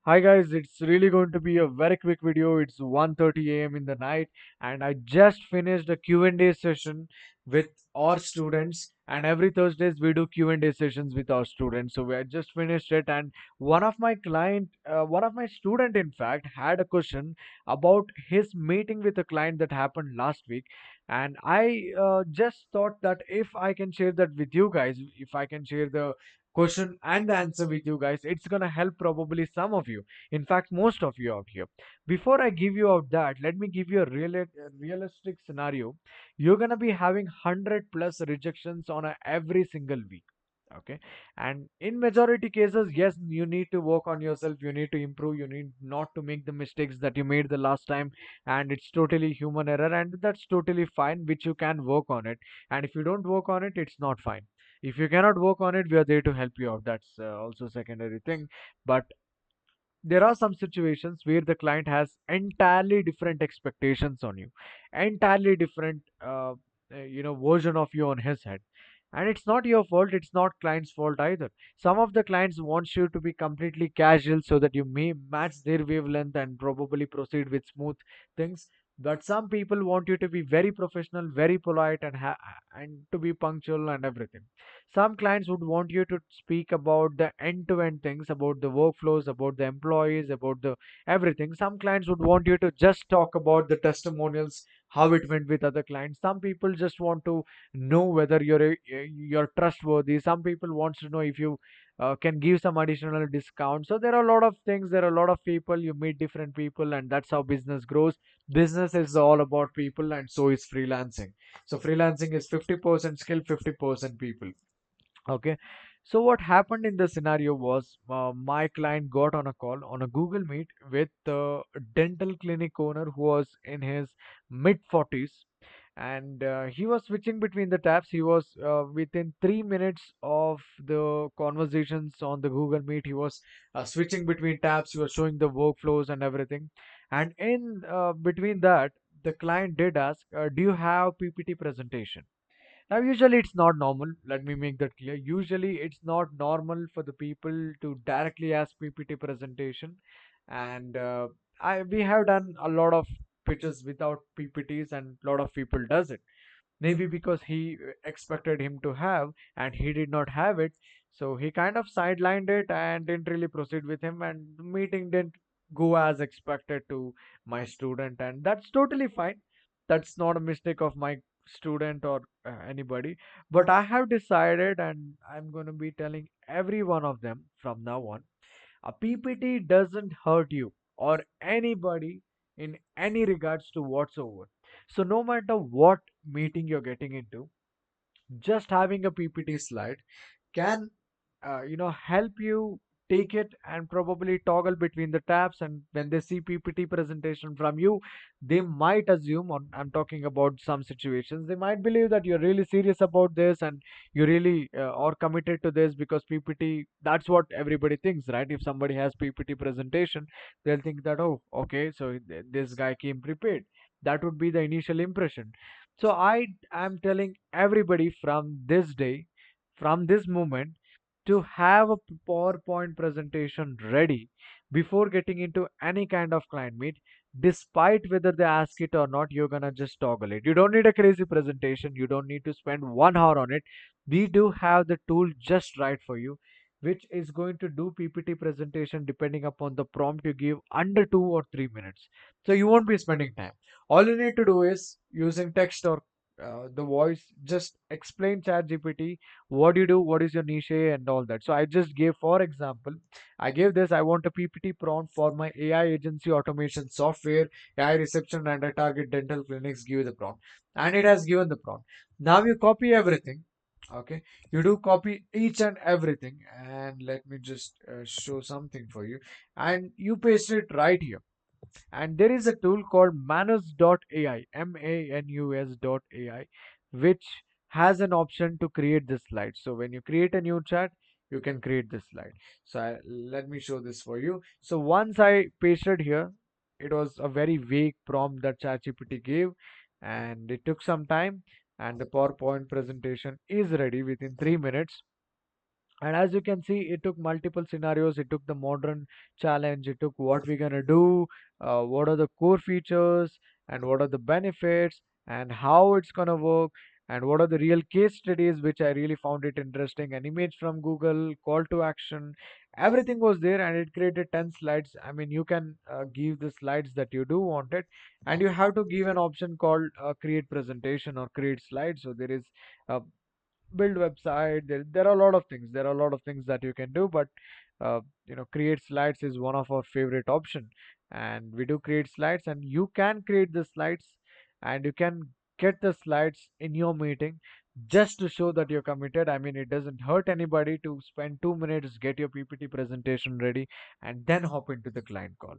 Hi guys, it's really going to be a very quick video. It's 1:30 a.m. in the night and I just finished a Q&A session with our students, and every Thursdays we do Q&A sessions with our students. So we had just finished it, and one of my student in fact had a question about his meeting with a client that happened last week, and I just thought that if I can share that with you guys, if I can share the question and the answer with you guys, it's gonna help probably some of you, in fact most of you out here. Before I give you out that, let me give you a realistic scenario. You're gonna be having 100 plus rejections on every single week. Okay, and in majority cases, yes, you need to work on yourself, you need to improve, you need not to make the mistakes that you made the last time, and it's totally human error, and that's totally fine, which you can work on it. And if you don't work on it, it's not fine. If you cannot work on it, we are there to help you out. That's also secondary thing. But there are some situations where the client has entirely different expectations on you, entirely different version of you on his head, and it's not your fault, it's not client's fault either. Some of the clients wants you to be completely casual so that you may match their wavelength and probably proceed with smooth things, but some people want you to be very professional, very polite, and to be punctual and everything. Some clients would want you to speak about the end-to-end things, about the workflows, about the employees, about the everything. Some clients would want you to just talk about the testimonials, how it went with other clients. Some people just want to know whether you're trustworthy. Some people wants to know if you can give some additional discount. So there are a lot of things. There are a lot of people. You meet different people, and that's how business grows. Business is all about people, and so is freelancing. So freelancing is 50% skill, 50% people. Okay, so what happened in the scenario was, my client got on a call on a Google Meet with the dental clinic owner who was in his mid 40s, and he was switching between the tabs. He was within 3 minutes of the conversations on the Google Meet, he was switching between tabs, he was showing the workflows and everything. And in between that, the client did ask, do you have PPT presentation? Now, usually it's not normal. Let me make that clear. Usually, it's not normal for the people to directly ask PPT presentation, and I we have done a lot of pitches without PPTs, and a lot of people does it. Maybe because he expected him to have, and he did not have it, so he kind of sidelined it and didn't really proceed with him, and the meeting didn't go as expected to my student, and that's totally fine. That's not a mistake of my student or anybody. But I have decided, and I'm going to be telling every one of them from now on, a PPT doesn't hurt you or anybody in any regards to whatsoever. So no matter what meeting you're getting into, just having a PPT slide can help you take it and probably toggle between the tabs. And when they see PPT presentation from you, they might assume, or I'm talking about some situations, they might believe that you're really serious about this and you really are committed to this, because PPT, that's what everybody thinks, right? If somebody has PPT presentation, they'll think that, oh, okay, so this guy came prepared. That would be the initial impression. So I am telling everybody from this day, from this moment, to have a PowerPoint presentation ready before getting into any kind of client meet. Despite whether they ask it or not, you're gonna just toggle it. You don't need a crazy presentation, you don't need to spend 1 hour on it. We do have the tool just right for you, which is going to do PPT presentation depending upon the prompt you give under 2 or 3 minutes. So you won't be spending time. All you need to do is using text or the voice, just explain chat GPT what you do, what is your niche, and all that. So I just gave, for example, I gave this, I want a PPT prompt for my AI agency automation software, AI reception, and I target dental clinics. Give the prompt, and it has given the prompt. Now you copy everything. Okay, you do copy each and everything, and let me just show something for you, and you paste it right here. And there is a tool called manus.ai, manus.ai, which has an option to create this slide. So when you create a new chat, you can create this slide. So let me show this for you. So once I pasted here, it was a very vague prompt that ChatGPT gave, and it took some time, and the PowerPoint presentation is ready within 3 minutes. And as you can see, it took multiple scenarios. It took the modern challenge. It took what we're gonna do, what are the core features, and what are the benefits, and how it's gonna work, and what are the real case studies, which I really found it interesting. An image from Google, call to action, everything was there, and it created 10 slides. I mean, you can give the slides that you do want it, and you have to give an option called create presentation or create slides. So there is uh, build website. There are a lot of things. There are a lot of things that you can do, but create slides is one of our favorite option, and we do create slides, and you can create the slides, and you can get the slides in your meeting just to show that you're committed. I mean, it doesn't hurt anybody to spend 2 minutes, get your PPT presentation ready, and then hop into the client call.